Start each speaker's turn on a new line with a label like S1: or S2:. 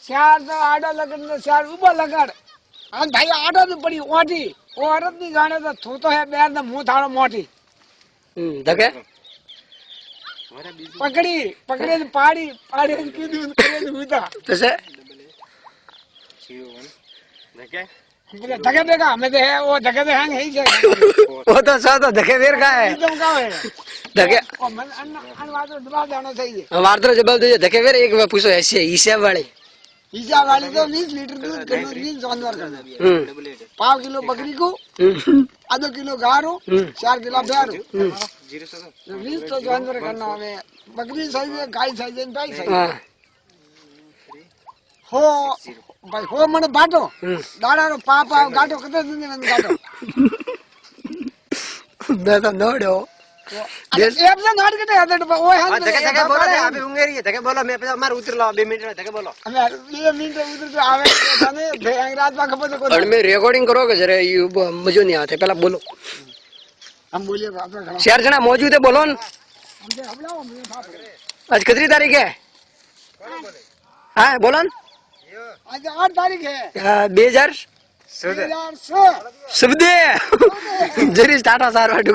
S1: ચાર તો આડા લગન ને ચાર ઉભા લગાડ અને ભાઈ આડા તો પડી ઓઠી ઓરત ની જાણે તો થૂ તો હે બેર ને મું થાળો મોટી
S2: ધકે
S1: પકડી પકડી પાડી પાડી કીધું કરે ઉતા
S2: પછી
S1: ધકે દેખા અમે તો હે ઓ ધકે દે હંગ હઈ છે
S2: वो तो सो तो धके वेर का है
S1: એકદમ કાવે
S2: ધકે
S1: ઓ મન અન વાતો દબાવ દાણો થઈ ગઈ
S2: हमार तो जवाब दे धके वेर एक बार पूछो ऐसे हिसाब वाले
S1: ईजा वाली तो 20 लीटर दूध किलो 20 जानवर कर पाव किलो बकरी को आधा किलो गारो 4 किलो ब्यारो 20 तो जानवर करना हमें बकरी सही है गाय सही है भाई सही
S2: हां
S1: हो भाई हो મને બાટો દાડાનો પાપા ગાટો કતે દીને મને ગાટો
S2: मैं तो नोड़ो
S1: એક સે નાડ કતે આદડ ઓય હાલ
S2: धके धके बोलो अभी उंगेरी है धके बोलो मैं मार उतर लो 2 मिनट धके बोलो
S1: અમે 2 મિનિટ ઉધર તો આવે તને અંગ્રેજ માં ખબર તો
S2: और मैं रिकॉर्डिंग करोगे जरा ये मजो नहीं आते पहला बोलो
S1: हम बोलिए आपका घણા
S2: 4 जना मौजूद है बोलो न
S1: हमसे हमलाओ मुझे बाप
S2: आज कितनी तारीख है हाँ बोलो न
S1: आज 8 तारीख है
S2: 2000
S1: 2016
S2: सुबह जरी टाटा सार वाटू